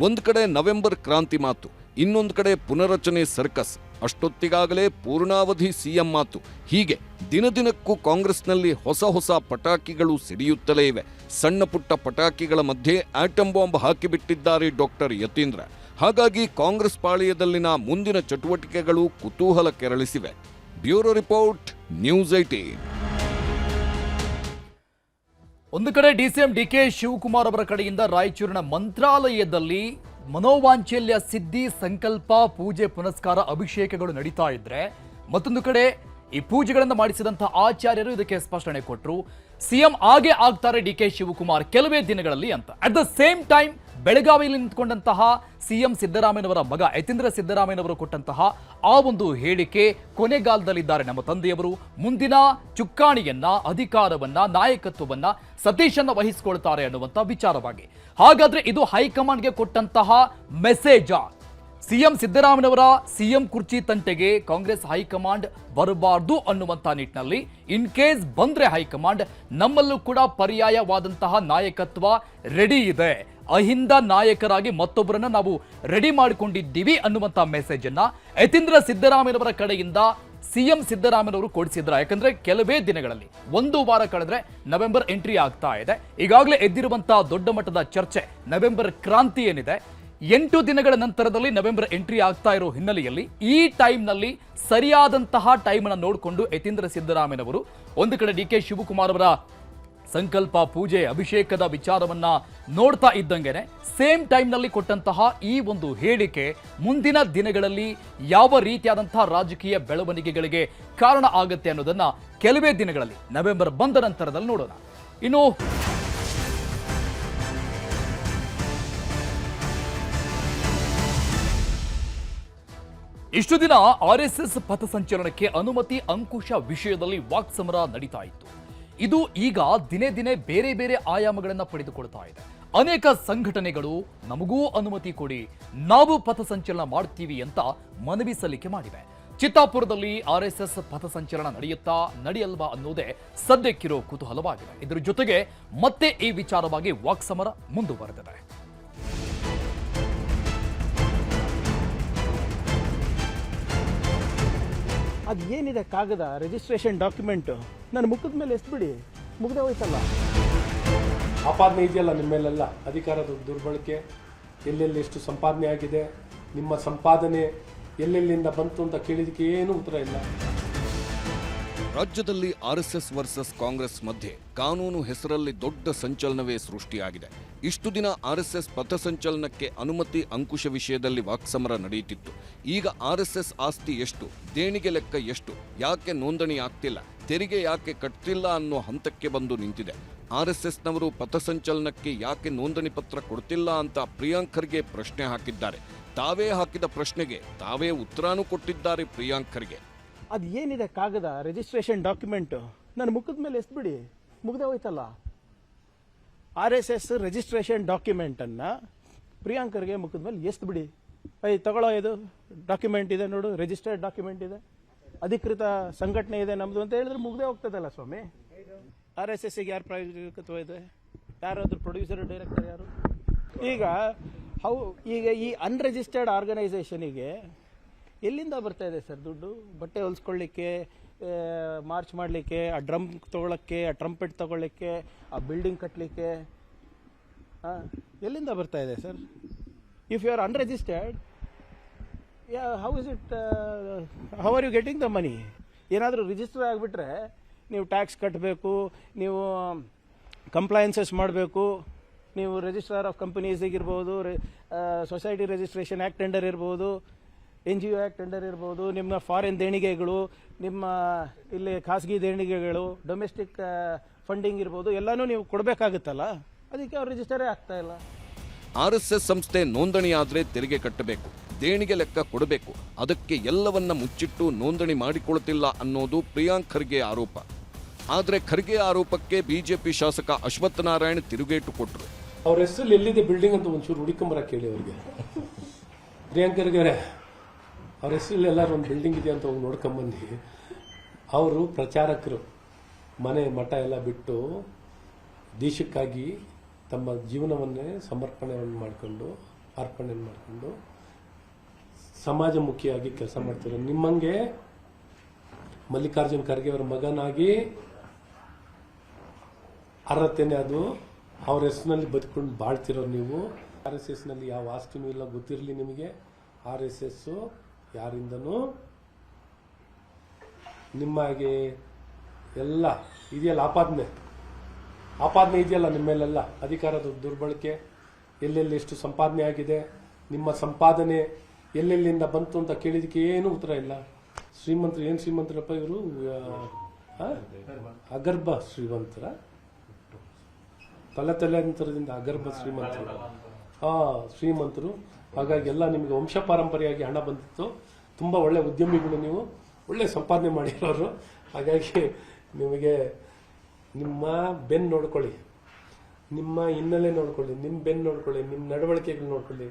ಒಂದ್ ಕಡೆ ನವೆಂಬರ್ ಕ್ರಾಂತಿ ಮಾತು, ಇನ್ನೊಂದು ಕಡೆ ಪುನರಚನೆ ಸರ್ಕಸ್, ಅಷ್ಟೊತ್ತಿಗಾಗಲೇ ಪೂರ್ಣಾವಧಿ ಸಿಎಂ ಮಾತು. ಹೀಗೆ ದಿನದಿನಕ್ಕೂ ಕಾಂಗ್ರೆಸ್ನಲ್ಲಿ ಹೊಸ ಪಟಾಕಿಗಳು ಸಿಡಿಯುತ್ತಲೇ ಇವೆ. ಸಣ್ಣ ಪುಟ್ಟ ಪಟಾಕಿಗಳ ಮಧ್ಯೆ ಆಟಂ ಬಾಂಬ್ ಹಾಕಿಬಿಟ್ಟಿದ್ದಾರೆ ಡಾಕ್ಟರ್ ಯತೀಂದ್ರ. ಹಾಗಾಗಿ ಕಾಂಗ್ರೆಸ್ ಪಾಳೆಯದಲ್ಲಿನ ಮುಂದಿನ ಚಟುವಟಿಕೆಗಳು ಕುತೂಹಲ ಕೆರಳಿಸಿವೆ. Bureau report, news 18. ಒಂದು ಕಡೆ ಡಿಸಿಎಂ ಡಿಕೆ ಶಿವಕುಮಾರ್ ಅವರ ಕಡೆಯಿಂದ ರಾಯಚೂರಿನ ಮಂತ್ರಾಲಯದಲ್ಲಿ ಮನೋವಾಂಚಲ್ಯ ಸಿದ್ಧಿ ಸಂಕಲ್ಪ ಪೂಜೆ ಪುನಸ್ಕಾರ ಅಭಿಷೇಕಗಳು ನಡೀತಾ ಇದ್ರೆ, ಮತ್ತೊಂದು ಕಡೆ ಈ ಪೂಜೆಗಳನ್ನು ಮಾಡಿಸಿದಂತಹ ಆಚಾರ್ಯರು ಇದಕ್ಕೆ ಸ್ಪಷ್ಟನೆ ಕೊಟ್ಟರು. ಸಿಎಂ ಆಗೇ ಆಗ್ತಾರೆ ಡಿಕೆ ಶಿವಕುಮಾರ್ ಕೆಲವೇ ದಿನಗಳಲ್ಲಿ ಅಂತ. ಅಟ್ ದ ಸೇಮ್ ಟೈಮ್ ಬೆಳಗಾವಿಯಲ್ಲಿ ನಿಂತ್ಕೊಂಡಂತಹ ಸಿಎಂ ಸಿದ್ದರಾಮಯ್ಯನವರ ಮಗ ಯತೀಂದ್ರ ಸಿದ್ದರಾಮಯ್ಯನವರು ಕೊಟ್ಟಂತಹ ಆ ಒಂದು ಹೇಳಿಕೆ ಕೊನೆಗಾಲದಲ್ಲಿದ್ದಾರೆ ನಮ್ಮ ತಂದೆಯವರು, ಮುಂದಿನ ಚುಕ್ಕಾಣಿಯನ್ನ, ಅಧಿಕಾರವನ್ನ, ನಾಯಕತ್ವವನ್ನ ಸತೀಶನ್ನ ವಹಿಸಿಕೊಳ್ತಾರೆ ಅನ್ನುವಂಥ ವಿಚಾರವಾಗಿ. ಹಾಗಾದ್ರೆ ಇದು ಹೈಕಮಾಂಡ್ಗೆ ಕೊಟ್ಟಂತಹ ಮೆಸೇಜಾ? ಸಿಎಂ ಸಿದ್ದರಾಮಯ್ಯನವರ ಸಿಎಂ ಕುರ್ಚಿ ತಂಟೆಗೆ ಕಾಂಗ್ರೆಸ್ ಹೈಕಮಾಂಡ್ ಬರಬಾರ್ದು ಅನ್ನುವಂಥ ನಿಟ್ಟಿನಲ್ಲಿ ಇನ್ ಕೇಸ್ ಬಂದ್ರೆ ಹೈಕಮಾಂಡ್ ನಮ್ಮಲ್ಲೂ ಕೂಡ ಪರ್ಯಾಯವಾದಂತಹ ನಾಯಕತ್ವ ರೆಡಿ ಇದೆ, ಅಹಿಂದ ನಾಯಕರಾಗಿ ಮತ್ತೊಬ್ಬರನ್ನ ನಾವು ರೆಡಿ ಮಾಡಿಕೊಂಡಿದ್ದೀವಿ ಅನ್ನುವಂಥ ಮೆಸೇಜ್ ಅನ್ನ ಯತೀಂದ್ರ ಸಿದ್ದರಾಮಯ್ಯನವರ ಕಡೆಯಿಂದ ಸಿಎಂ ಸಿದ್ದರಾಮಯ್ಯನವರು ಕೊಡಿಸಿದ್ರ. ಯಾಕಂದ್ರೆ ಕೆಲವೇ ದಿನಗಳಲ್ಲಿ, ಒಂದು ವಾರ ಕಳೆದ್ರೆ ನವೆಂಬರ್ ಎಂಟ್ರಿ ಆಗ್ತಾ ಇದೆ. ಈಗಾಗಲೇ ಎದ್ದಿರುವಂತಹ ದೊಡ್ಡ ಮಟ್ಟದ ಚರ್ಚೆ ನವೆಂಬರ್ ಕ್ರಾಂತಿ ಏನಿದೆ, 8 ದಿನಗಳ ನಂತರದಲ್ಲಿ ನವೆಂಬರ್ ಎಂಟ್ರಿ ಆಗ್ತಾ ಇರೋ ಹಿನ್ನೆಲೆಯಲ್ಲಿ ಈ ಟೈಮ್ನಲ್ಲಿ ಸರಿಯಾದಂತಹ ಟೈಮನ್ನು ನೋಡಿಕೊಂಡು ಯತೀಂದ್ರ ಸಿದ್ದರಾಮಯ್ಯನವರು ಒಂದು ಕಡೆ ಡಿ ಕೆ ಶಿವಕುಮಾರ್ ಅವರ ಸಂಕಲ್ಪ ಪೂಜೆ ಅಭಿಷೇಕದ ವಿಚಾರವನ್ನ ನೋಡ್ತಾ ಇದ್ದಂಗೆನೆ ಸೇಮ್ ಟೈಮ್ನಲ್ಲಿ ಕೊಟ್ಟಂತಹ ಈ ಒಂದು ಹೇಳಿಕೆ ಮುಂದಿನ ದಿನಗಳಲ್ಲಿ ಯಾವ ರೀತಿಯಾದಂತಹ ರಾಜಕೀಯ ಬೆಳವಣಿಗೆಗಳಿಗೆ ಕಾರಣ ಆಗುತ್ತೆ ಅನ್ನೋದನ್ನ ಕೆಲವೇ ದಿನಗಳಲ್ಲಿ ನವೆಂಬರ್ ಬಂದ ನಂತರದಲ್ಲಿ ನೋಡೋಣ. ಇನ್ನು ಇಷ್ಟು ದಿನ RSS ಪಥಸಂಚಲನಕ್ಕೆ ಅನುಮತಿ ಅಂಕುಶ ವಿಷಯದಲ್ಲಿ ವಾಕ್ಸಮರ ನಡೀತಾ ಇತ್ತು. ಇದು ಈಗ ದಿನೇ ದಿನೇ ಬೇರೆ ಬೇರೆ ಆಯಾಮಗಳನ್ನು ಪಡೆದುಕೊಳ್ತಾ ಇದೆ. ಅನೇಕ ಸಂಘಟನೆಗಳು ನಮಗೂ ಅನುಮತಿ ಕೊಡಿ, ನಾವು ಪಥಸಂಚಲನ ಮಾಡ್ತೀವಿ ಅಂತ ಮನವಿ ಸಲ್ಲಿಕೆ ಮಾಡಿವೆ. ಚಿತ್ತಾಪುರದಲ್ಲಿ RSS ಪಥಸಂಚಲನ ನಡೆಯುತ್ತಾ ನಡೆಯಲ್ವಾ ಅನ್ನೋದೇ ಸದ್ಯಕ್ಕಿರೋ ಕುತೂಹಲವಾಗಿದೆ. ಇದರ ಜೊತೆಗೆ ಮತ್ತೆ ಈ ವಿಚಾರವಾಗಿ ವಾಕ್ಸಮರ ಮುಂದುವರೆದಿದೆ. ಅದು ಏನಿದೆ ಕಾಗದ, ರಿಜಿಸ್ಟ್ರೇಷನ್ ಡಾಕ್ಯುಮೆಂಟ್ ನನ್ನ ಮುಖದ ಮೇಲೆ ಎಸ್ಬಿಡಿ, ಮುಗ್ದೆ ಹೋಯ್ತಲ್ಲ. ಆಪಾದನೆ ಇದೆಯಲ್ಲ ನಿಮ್ಮ ಮೇಲೆಲ್ಲ, ಅಧಿಕಾರದ ದುರ್ಬಳಕೆ, ಎಲ್ಲೆಲ್ಲಿ ಎಷ್ಟು ಸಂಪಾದನೆ ಆಗಿದೆ, ನಿಮ್ಮ ಸಂಪಾದನೆ ಎಲ್ಲೆಲ್ಲಿಂದ ಬಂತು ಅಂತ ಕೇಳಿದಕ್ಕೆ ಏನೂ ಉತ್ತರ ಇಲ್ಲ. ರಾಜ್ಯದಲ್ಲಿ RSS ವರ್ಸಸ್ ಕಾಂಗ್ರೆಸ್ ಮಧ್ಯೆ ಕಾನೂನು ಹೆಸರಲ್ಲಿ ದೊಡ್ಡ ಸಂಚಲನವೇ ಸೃಷ್ಟಿಯಾಗಿದೆ. ಇಷ್ಟು ದಿನ RSS ಪಥಸಂಚಲನಕ್ಕೆ ಅನುಮತಿ ಅಂಕುಶ ವಿಷಯದಲ್ಲಿ ವಾಕ್ಸಮರ ನಡೆಯುತ್ತಿತ್ತು. ಈಗ RSS ಆಸ್ತಿ ಎಷ್ಟು, ದೇಣಿಗೆ ಲೆಕ್ಕ ಎಷ್ಟು, ಯಾಕೆ ನೋಂದಣಿ ಆಗ್ತಿಲ್ಲ, ತೆರಿಗೆ ಯಾಕೆ ಕಟ್ತಿಲ್ಲ ಅನ್ನೋ ಹಂತಕ್ಕೆ ಬಂದು ನಿಂತಿದೆ. RSSನವರು ಪಥಸಂಚಲನಕ್ಕೆ ಯಾಕೆ ನೋಂದಣಿ ಪತ್ರ ಕೊಡ್ತಿಲ್ಲ ಅಂತ ಪ್ರಿಯಾಂಕ್ ಖರ್ಗೆ ಪ್ರಶ್ನೆ ಹಾಕಿದ್ದಾರೆ. ತಾವೇ ಹಾಕಿದ ಪ್ರಶ್ನೆಗೆ ತಾವೇ ಉತ್ತರನೂ ಕೊಟ್ಟಿದ್ದಾರೆ ಪ್ರಿಯಾಂಕ್ ಖರ್ಗೆ. ಅದು ಏನಿದೆ ಕಾಗದ, ರಿಜಿಸ್ಟ್ರೇಷನ್ ಡಾಕ್ಯುಮೆಂಟ್ ನನ್ನ ಮುಖದ ಮೇಲೆ ಎಸ್ಬಿಡಿ, ಮುಗ್ದೆ ಹೋಯ್ತಲ್ಲ. RSS ರಿಜಿಸ್ಟ್ರೇಷನ್ ಡಾಕ್ಯುಮೆಂಟನ್ನು ಪ್ರಿಯಾಂಕರ್ಗೆ ಮುಖದ ಮೇಲೆ ಎಸ್ಬಿಡಿ. ತಗೊಳ್ಳೋ, ಇದು ಡಾಕ್ಯುಮೆಂಟ್ ಇದೆ ನೋಡು, ರಿಜಿಸ್ಟರ್ಡ್ ಡಾಕ್ಯುಮೆಂಟ್ ಇದೆ, ಅಧಿಕೃತ ಸಂಘಟನೆ ಇದೆ ನಮ್ಮದು ಅಂತ ಹೇಳಿದ್ರೆ ಮುಗ್ದೆ ಹೋಗ್ತದಲ್ಲ ಸ್ವಾಮಿ. RSSಗೆ ಯಾರು ಪ್ರಾಯೋಜಕತ್ವ ಇದೆ, ಯಾರಾದ್ರೂ ಪ್ರೊಡ್ಯೂಸರ್ ಡೈರೆಕ್ಟರ್ ಯಾರು? ಈಗ ಈ ಅನ್ರಿಜಿಸ್ಟರ್ಡ್ ಆರ್ಗನೈಸೇಷನಿಗೆ ಎಲ್ಲಿಂದ ಬರ್ತಾ ಇದೆ ಸರ್ ದುಡ್ಡು? ಬಟ್ಟೆ ಹೊಲಿಸ್ಕೊಳ್ಳಿಕ್ಕೆ, ಮಾರ್ಚ್ ಮಾಡಲಿಕ್ಕೆ, ಆ ಡ್ರಮ್ ತೊಗೊಳಕ್ಕೆ, ಆ ಟ್ರಂಪೆಟ್ ತೊಗೊಳ್ಳಿಕ್ಕೆ, ಆ ಬಿಲ್ಡಿಂಗ್ ಕಟ್ಟಲಿಕ್ಕೆ ಎಲ್ಲಿಂದ ಬರ್ತಾ ಇದೆ sir? If you are unregistered, how is it, how are you getting the money? ಏನಾದರೂ ರಿಜಿಸ್ಟರ್ ಆಗಿಬಿಟ್ರೆ ನೀವು ಟ್ಯಾಕ್ಸ್ ಕಟ್ಟಬೇಕು, ನೀವು ಕಂಪ್ಲೈನ್ಸಸ್ ಮಾಡಬೇಕು, ನೀವು ರಿಜಿಸ್ಟ್ರಾರ್ ಆಫ್ ಕಂಪನೀಸಿಗಿರ್ಬೋದು, ಸೊಸೈಟಿ ರಿಜಿಸ್ಟ್ರೇಷನ್ ಆ್ಯಕ್ಟ್ ಟೆಂಡರ್ ಇರ್ಬೋದು, NGO ಆ್ಯಕ್ಟ್ ಟೆಂಡರ್ ಇರ್ಬೋದು, ನಿಮ್ಮ ಫಾರಿನ್ ದೇಣಿಗೆಗಳು, ನಿಮ್ಮ ಇಲ್ಲಿ ಖಾಸಗಿ ದೇಣಿಗೆಗಳು, ಡೊಮೆಸ್ಟಿಕ್ ಫಂಡಿಂಗ್ ಇರ್ಬೋದು, ಎಲ್ಲನೂ ನೀವು ಕೊಡಬೇಕಾಗುತ್ತಲ್ಲ. ಅದಕ್ಕೆ ಅವ್ರು ರಿಜಿಸ್ಟರೇ ಆಗ್ತಾ ಇಲ್ಲ. RSS ಸಂಸ್ಥೆ ನೋಂದಣಿ ಆದರೆ ತೆರಿಗೆ ಕಟ್ಟಬೇಕು, ದೇಣಿಗೆ ಲೆಕ್ಕ ಕೊಡಬೇಕು, ಅದಕ್ಕೆ ಎಲ್ಲವನ್ನ ಮುಚ್ಚಿಟ್ಟು ನೋಂದಣಿ ಮಾಡಿಕೊಳ್ತಿಲ್ಲ ಅನ್ನೋದು ಪ್ರಿಯಾಂಕ್ ಖರ್ಗೆ ಆರೋಪ. ಆದರೆ ಖರ್ಗೆ ಆರೋಪಕ್ಕೆ ಬಿಜೆಪಿ ಶಾಸಕ ಅಶ್ವತ್ಥ ನಾರಾಯಣ್ ತಿರುಗೇಟು ಕೊಟ್ಟರು. ಅವ್ರ ಹೆಸರಲ್ಲಿ ಎಲ್ಲಿದೆ ಬಿಲ್ಡಿಂಗ್ ಅಂತ ಒಂಚೂರು ಹುಡುಕೊಂಬರಕ್ಕೆ ಹೇಳಿ ಅವ್ರಿಗೆ. ಪ್ರಿಯಾಂಕ್ ಖರ್ಗೆ ಅವ್ರ ಹೆಸರಲ್ಲಿ ಎಲ್ಲರೂ ಒಂದು ಬಿಲ್ಡಿಂಗ್ ಇದೆ ಅಂತ ಹೋಗಿ ನೋಡ್ಕೊಂಬಂದು, ಅವರು ಪ್ರಚಾರಕರು ಮನೆ ಮಠ ಎಲ್ಲ ಬಿಟ್ಟು ದೇಶಕ್ಕಾಗಿ ತಮ್ಮ ಜೀವನವನ್ನೇ ಅರ್ಪಣೆ ಮಾಡಿಕೊಂಡು ಸಮಾಜಮುಖಿಯಾಗಿ ಕೆಲಸ ಮಾಡ್ತಾರೆ. ನಿಮ್ಮಂಗೆ ಮಲ್ಲಿಕಾರ್ಜುನ್ ಖರ್ಗೆ ಅವರ ಮಗನಾಗಿ ಅರ್ಹತೆನೆ ಅದು. ಅವ್ರ ಹೆಸರಿನಲ್ಲಿ ಬದುಕೊಂಡು ಬಾಳ್ತಿರೋ ನೀವು. RSSನಲ್ಲಿ ಯಾವ ಆಸ್ತಿನೂ ಇಲ್ಲ, ಗೊತ್ತಿರಲಿ ನಿಮಗೆ. RSS ಯಾರಿಂದನೂ ನಿಮ್ಮಾಗೆ ಎಲ್ಲ ಇದೆಯಲ್ಲ, ಆಪಾದನೆ ಇದೆಯಲ್ಲ ನಿಮ್ಮ ಮೇಲೆಲ್ಲ, ಅಧಿಕಾರದ ದುರ್ಬಳಕೆ, ಎಲ್ಲೆಲ್ಲಿ ಎಷ್ಟು ಸಂಪಾದನೆ ಆಗಿದೆ, ನಿಮ್ಮ ಸಂಪಾದನೆ ಎಲ್ಲೆಲ್ಲಿಂದ ಬಂತು ಅಂತ ಕೇಳಿದಕ್ಕೆ ಏನೂ ಉತ್ತರ ಇಲ್ಲ. ಶ್ರೀಮಂತರು ಏನು ಶ್ರೀಮಂತರಪ್ಪ ಇವರು? ಅಗರ್ಭ ಶ್ರೀಮಂತರ, ತಲೆಂತರದಿಂದ ಅಗರ್ಭ ಶ್ರೀಮಂತರು. ಶ್ರೀಮಂತರು. ಹಾಗಾಗಿ ಎಲ್ಲ ನಿಮಗೆ ವಂಶ ಪಾರಂಪರೆಯಾಗಿ ಹಣ ಬಂದಿತ್ತು. ತುಂಬ ಒಳ್ಳೆ ಉದ್ಯಮಿಗಳು, ನೀವು ಒಳ್ಳೆ ಸಂಪಾದನೆ ಮಾಡಿರೋರು. ಹಾಗಾಗಿ ನಿಮಗೆ ನಿಮ್ಮ ಬೆನ್ನು ನೋಡ್ಕೊಳ್ಳಿ, ನಿಮ್ಮ ಹಿನ್ನೆಲೆ ನೋಡ್ಕೊಳ್ಳಿ, ನಿಮ್ಮ ಬೆನ್ನು ನೋಡ್ಕೊಳ್ಳಿ, ನಿಮ್ಮ ನಡವಳಿಕೆಗಳು ನೋಡ್ಕೊಳ್ಳಿ.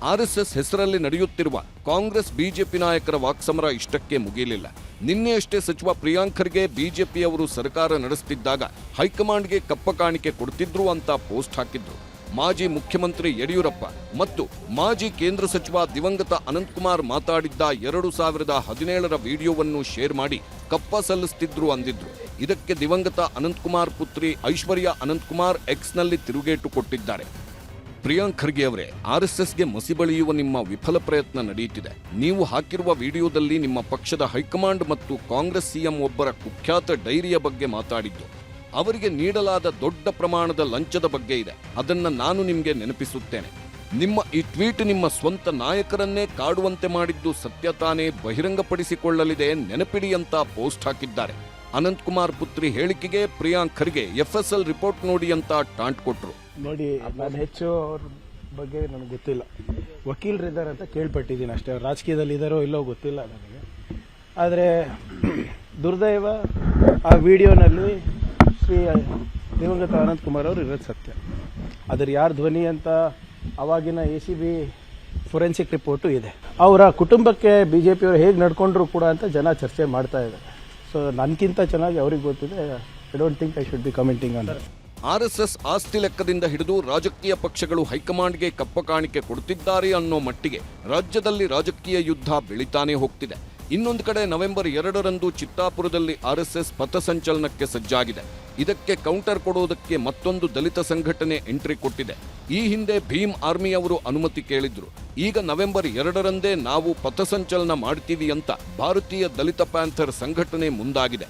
ಆರ್ಎಸ್ಎಸ್ ಹೆಸರಲ್ಲಿ ನಡೆಯುತ್ತಿರುವ ಕಾಂಗ್ರೆಸ್ ಬಿಜೆಪಿ ನಾಯಕರ ವಾಕ್ಸಮರ ಇಷ್ಟಕ್ಕೆ ಮುಗಿಯಲಿಲ್ಲ. ನಿನ್ನೆಯಷ್ಟೇ ಸಚಿವ ಪ್ರಿಯಾಂಕ್ ಖರ್ಗೆ ಬಿಜೆಪಿಯವರು ಸರ್ಕಾರ ನಡೆಸುತ್ತಿದ್ದಾಗ ಹೈಕಮಾಂಡ್ಗೆ ಕಪ್ಪ ಕಾಣಿಕೆ ಕೊಡ್ತಿದ್ರು ಅಂತ ಪೋಸ್ಟ್ ಹಾಕಿದ್ರು. ಮಾಜಿ ಮುಖ್ಯಮಂತ್ರಿ ಯಡಿಯೂರಪ್ಪ ಮತ್ತು ಮಾಜಿ ಕೇಂದ್ರ ಸಚಿವ ದಿವಂಗತ ಅನಂತಕುಮಾರ್ ಮಾತಾಡಿದ್ದ 2017ರ ವಿಡಿಯೋವನ್ನು ಶೇರ್ ಮಾಡಿ ಕಪ್ಪ ಸಲ್ಲಿಸುತ್ತಿದ್ರು ಅಂದಿದ್ರು. ಇದಕ್ಕೆ ದಿವಂಗತ ಅನಂತಕುಮಾರ್ ಪುತ್ರಿ ಐಶ್ವರ್ಯ ಅನಂತಕುಮಾರ್ ಎಕ್ಸ್ನಲ್ಲಿ ತಿರುಗೇಟು ಕೊಟ್ಟಿದ್ದಾರೆ. ಪ್ರಿಯಾಂಕ್ ಖರ್ಗೆ ಅವರೇ, ಆರ್ಎಸ್ಎಸ್ಗೆ ಮಸಿ ಬಳಿಯುವ ನಿಮ್ಮ ವಿಫಲ ಪ್ರಯತ್ನ ನಡೆಯುತ್ತಿದೆ. ನೀವು ಹಾಕಿರುವ ವಿಡಿಯೋದಲ್ಲಿ ನಿಮ್ಮ ಪಕ್ಷದ ಹೈಕಮಾಂಡ್ ಮತ್ತು ಕಾಂಗ್ರೆಸ್ ಸಿಎಂ ಒಬ್ಬರ ಕುಖ್ಯಾತ ಡೈರಿಯ ಬಗ್ಗೆ ಮಾತಾಡಿದ್ದು, ಅವರಿಗೆ ನೀಡಲಾದ ದೊಡ್ಡ ಪ್ರಮಾಣದ ಲಂಚದ ಬಗ್ಗೆ ಇದೆ. ಅದನ್ನ ನಾನು ನಿಮಗೆ ನೆನಪಿಸುತ್ತೇನೆ. ನಿಮ್ಮ ಈ ಟ್ವೀಟ್ ನಿಮ್ಮ ಸ್ವಂತ ನಾಯಕರನ್ನೇ ಕಾಡುವಂತೆ ಮಾಡಿದ್ದು ಸತ್ಯ ತಾನೇ ಬಹಿರಂಗಪಡಿಸಿಕೊಳ್ಳಲಿದೆ, ನೆನಪಿಡಿ ಅಂತ ಪೋಸ್ಟ್ ಹಾಕಿದ್ದಾರೆ. ಅನಂತಕುಮಾರ್ ಪುತ್ರಿ ಹೇಳಿಕೆಗೆ ಪ್ರಿಯಾಂಕ್ ಖರ್ಗೆ FSL ರಿಪೋರ್ಟ್ ನೋಡಿ ಅಂತ ಟಾಂಟ್ ಕೊಟ್ರು. ನೋಡಿ, ನಾನು ಹೆಚ್ಚು ಅವ್ರ ಬಗ್ಗೆ ನನಗೆ ಗೊತ್ತಿಲ್ಲ. ವಕೀಲರಿದ್ದಾರೆ ಅಂತ ಕೇಳ್ಪಟ್ಟಿದ್ದೀನಿ ಅಷ್ಟೇ. ರಾಜಕೀಯದಲ್ಲಿ ಇದ್ದಾರೋ ಇಲ್ಲೋ ಗೊತ್ತಿಲ್ಲ ನನಗೆ. ಆದರೆ ದುರ್ದೈವ, ಆ ವಿಡಿಯೋನಲ್ಲಿ ಶ್ರೀ ದಿವಂಗತ ಅನಂತಕುಮಾರ್ ಅವರು ಇರೋದು ಸತ್ಯ. ಅದರ ಯಾರ ಧ್ವನಿ ಅಂತ ಅವಾಗಿನ ACB ಫೊರೆನ್ಸಿಕ್ ರಿಪೋರ್ಟು ಇದೆ. ಅವರ ಕುಟುಂಬಕ್ಕೆ BJPಯವರು ಹೇಗೆ ನಡ್ಕೊಂಡ್ರು ಕೂಡ ಅಂತ ಜನ ಚರ್ಚೆ ಮಾಡ್ತಾ ಇದ್ದಾರೆ. ಸೊ ನನಗಿಂತ ಚೆನ್ನಾಗಿ ಅವ್ರಿಗೆ ಗೊತ್ತಿದೆ. I don't think I should be commenting on that. RSS ಆಸ್ತಿ ಲೆಕ್ಕದಿಂದ ಹಿಡಿದು ರಾಜಕೀಯ ಪಕ್ಷಗಳು ಹೈಕಮಾಂಡ್ಗೆ ಕಪ್ಪ ಕಾಣಿಕೆ ಕೊಡುತ್ತಿದ್ದಾರೆ ಅನ್ನೋ ಮಟ್ಟಿಗೆ ರಾಜ್ಯದಲ್ಲಿ ರಾಜಕೀಯ ಯುದ್ಧ ಬೆಳೀತಾನೆ ಹೋಗ್ತಿದೆ. ಇನ್ನೊಂದು ಕಡೆ ನವೆಂಬರ್ 2ರಂದು ಚಿತ್ತಾಪುರದಲ್ಲಿ ಆರ್ಎಸ್ಎಸ್ ಪಥಸಂಚಲನಕ್ಕೆ ಸಜ್ಜಾಗಿದೆ. ಇದಕ್ಕೆ ಕೌಂಟರ್ ಕೊಡೋದಕ್ಕೆ ಮತ್ತೊಂದು ದಲಿತ ಸಂಘಟನೆ ಎಂಟ್ರಿ ಕೊಟ್ಟಿದೆ. ಈ ಹಿಂದೆ ಭೀಮ್ ಆರ್ಮಿ ಅವರು ಅನುಮತಿ ಕೇಳಿದ್ರು. ಈಗ ನವೆಂಬರ್ 2ರಂದೇ ನಾವು ಪಥಸಂಚಲನ ಮಾಡ್ತೀವಿ ಅಂತ ಭಾರತೀಯ ದಲಿತ ಪ್ಯಾಂಥರ್ ಸಂಘಟನೆ ಮುಂದಾಗಿದೆ.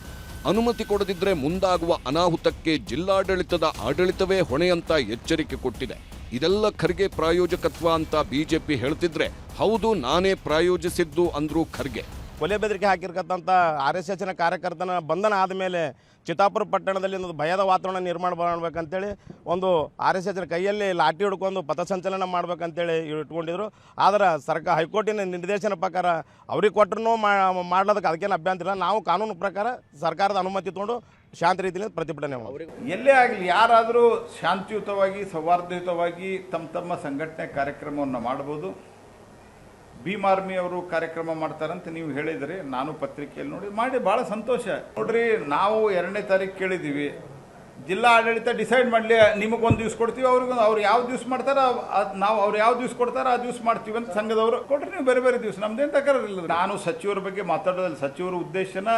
ಅನುಮತಿ ಕೊಡದಿದ್ರೆ ಮುಂದಾಗುವ ಅನಾಹುತಕ್ಕೆ ಜಿಲ್ಲಾಡಳಿತದ ಆಡಳಿತವೇ ಹೊಣೆ ಅಂತ ಎಚ್ಚರಿಕೆ ಕೊಟ್ಟಿದೆ. ಇದೆಲ್ಲ ಖರ್ಗೆ ಪ್ರಾಯೋಜಕತ್ವ ಅಂತ ಬಿಜೆಪಿ ಹೇಳ್ತಿದ್ರೆ, ಹೌದು ನಾನೇ ಪ್ರಾಯೋಜಿಸಿದ್ದು ಅಂದ್ರು ಖರ್ಗೆ. ಕೊಲೆ ಬೆದರಿಕೆ ಹಾಕಿರ್ತಕ್ಕಂಥ RSSನ ಕಾರ್ಯಕರ್ತನ ಬಂಧನ ಆದಮೇಲೆ ಚಿತ್ತಾಪುರ ಪಟ್ಟಣದಲ್ಲಿ ಒಂದು ಭಯದ ವಾತಾವರಣ ನಿರ್ಮಾಣ ಮಾಡಬೇಕಂತೇಳಿ ಒಂದು RSSನ ಕೈಯಲ್ಲಿ ಲಾಠಿ ಹಿಡ್ಕೊಂಡು ಪಥಸಂಚಲನ ಮಾಡ್ಬೇಕಂತೇಳಿ ಇಟ್ಕೊಂಡಿದ್ರು. ಆದರೆ ಹೈಕೋರ್ಟಿನ ನಿರ್ದೇಶನ ಪ್ರಕಾರ ಅವ್ರಿಗೆ ಕೊಟ್ಟರು ಮಾಡ್ಲೋದಕ್ಕೆ ಅದಕ್ಕೇನು ಅಭ್ಯಂತರ ಇಲ್ಲ. ನಾವು ಕಾನೂನು ಪ್ರಕಾರ ಸರ್ಕಾರದ ಅನುಮತಿ ತೊಗೊಂಡು ಶಾಂತ ರೀತಿಯಲ್ಲಿ ಪ್ರತಿಭಟನೆ ಮಾಡಿ. ಎಲ್ಲೇ ಆಗಲಿ, ಯಾರಾದರೂ ಶಾಂತಿಯುತವಾಗಿ ಸೌಹಾರ್ದಯುತವಾಗಿ ತಮ್ಮ ಸಂಘಟನೆ ಕಾರ್ಯಕ್ರಮವನ್ನು ಮಾಡ್ಬೋದು. ಭೀಮ್ ಆರ್ಮಿ ಅವರು ಕಾರ್ಯಕ್ರಮ ಮಾಡ್ತಾರಂತ ನೀವು ಹೇಳಿದ್ರಿ, ನಾನು ಪತ್ರಿಕೆಯಲ್ಲಿ ಮಾಡಿ ಭಾಳ ಸಂತೋಷ. ನೋಡ್ರಿ, ನಾವು 2ನೇ ತಾರೀಕು ಕೇಳಿದ್ದೀವಿ. ಜಿಲ್ಲಾ ಆಡಳಿತ ಡಿಸೈಡ್ ಮಾಡಲಿ, ನಿಮಗೊಂದು ದಿವ್ಸ ಕೊಡ್ತೀವಿ, ಅವ್ರು ಯಾವ ದಿವ್ಸ ಮಾಡ್ತಾರ ನಾವು ಅವ್ರು ಯಾವ ದಿವ್ಸ ಕೊಡ್ತಾರ ಆ ದಿವ್ಸ ಮಾಡ್ತೀವಿ ಅಂತ ಸಂಘದವರು ಕೊಟ್ರೆ ನೀವು ಬೇರೆ ಬೇರೆ ದಿವ್ಸ, ನಮ್ದೇನು ತಕರಾರಿಲ್ಲ. ನಾನು ಸಚಿವರ ಬಗ್ಗೆ ಮಾತಾಡೋದಿಲ್ಲ. ಸಚಿವರ ಉದ್ದೇಶನ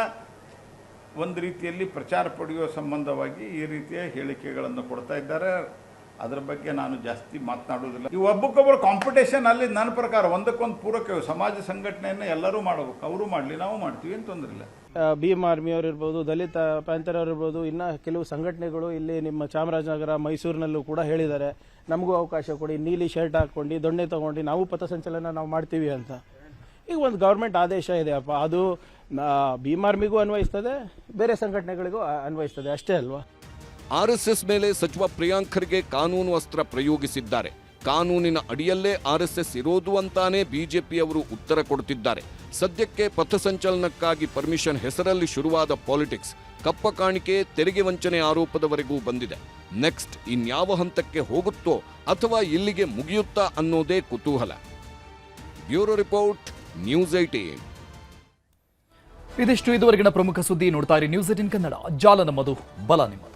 ಒಂದು ರೀತಿಯಲ್ಲಿ ಪ್ರಚಾರ ಪಡೆಯುವ ಸಂಬಂಧವಾಗಿ ಈ ರೀತಿಯ ಹೇಳಿಕೆಗಳನ್ನು ಕೊಡ್ತಾ ಇದ್ದಾರೆ. ಅದರ ಬಗ್ಗೆ ನಾನು ಜಾಸ್ತಿ ಮಾತನಾಡೋದಿಲ್ಲ. ಈ ಒಬ್ಬಕ್ಕೊಬ್ಬರು ಕಾಂಪಿಟೇಷನ್ ಅಲ್ಲಿ ನನ್ನ ಪ್ರಕಾರ ಒಂದಕ್ಕೊಂದು ಪೂರಕ. ಸಮಾಜ ಸಂಘಟನೆಯನ್ನು ಎಲ್ಲರೂ ಮಾಡಬೇಕು, ಅವರು ಮಾಡಲಿ, ನಾವು ಮಾಡ್ತೀವಿ ಅಂತ ತೊಂದರೆ ಇಲ್ಲ. ಭೀಮ್ ಆರ್ಮಿ ಅವರು ಇರ್ಬೋದು, ದಲಿತ ಪ್ಯಾಂಥರ್ ಅವರು ಇರ್ಬೋದು, ಇನ್ನು ಕೆಲವು ಸಂಘಟನೆಗಳು ಇಲ್ಲಿ ನಿಮ್ಮ ಚಾಮರಾಜನಗರ, ಮೈಸೂರಿನಲ್ಲೂ ಕೂಡ ಹೇಳಿದ್ದಾರೆ, ನಮಗೂ ಅವಕಾಶ ಕೊಡಿ, ನೀಲಿ ಶರ್ಟ್ ಹಾಕ್ಕೊಂಡು ದೊಣ್ಣೆ ತೊಗೊಂಡು ನಾವು ಪಥಸಂಚಲನ ನಾವು ಮಾಡ್ತೀವಿ ಅಂತ. ಈಗ ಒಂದು ಗೌರ್ಮೆಂಟ್ ಆದೇಶ ಇದೆ ಅಪ್ಪ, ಅದು ಭೀಮ್ ಆರ್ಮಿಗೂ ಅನ್ವಯಿಸ್ತದೆ, ಬೇರೆ ಸಂಘಟನೆಗಳಿಗೂ ಅನ್ವಯಿಸ್ತದೆ, ಅಷ್ಟೇ ಅಲ್ವಾ? ಆರ್ಎಸ್ಎಸ್ ಮೇಲೆ ಸಚಿವ ಪ್ರಿಯಾಂಕ್ ಖರ್ಗೆ ಕಾನೂನು ಅಸ್ತ್ರ ಪ್ರಯೋಗಿಸಿದ್ದಾರೆ. ಕಾನೂನಿನ ಅಡಿಯಲ್ಲೇ ಆರ್ಎಸ್ಎಸ್ ಇರೋದು ಅಂತಾನೆ ಬಿಜೆಪಿಯವರು ಉತ್ತರ ಕೊಡುತ್ತಿದ್ದಾರೆ. ಸದ್ಯಕ್ಕೆ ಪಥಸಂಚಲನಕ್ಕಾಗಿ ಪರ್ಮಿಷನ್ ಹೆಸರಲ್ಲಿ ಶುರುವಾದ ಪಾಲಿಟಿಕ್ಸ್ ಕಪ್ಪ ಕಾಣಿಕೆ, ತೆರಿಗೆ ವಂಚನೆ ಆರೋಪದವರೆಗೂ ಬಂದಿದೆ. ನೆಕ್ಸ್ಟ್ ಇನ್ಯಾವ ಹಂತಕ್ಕೆ ಹೋಗುತ್ತೋ ಅಥವಾ ಇಲ್ಲಿಗೆ ಮುಗಿಯುತ್ತಾ ಅನ್ನೋದೇ ಕುತೂಹಲ. Bureau report, news 18. ಇದಿಷ್ಟು ಇದುವರೆಗಿನ ಪ್ರಮುಖ ಸುದ್ದಿ. ನೋಡ್ತಾ ಇರಿ ನ್ಯೂಸ್ 18 ಕನ್ನಡ. ಜಾಲ ನಮ್ಮದು, ಬಲ ನಿಮ್ಮದು.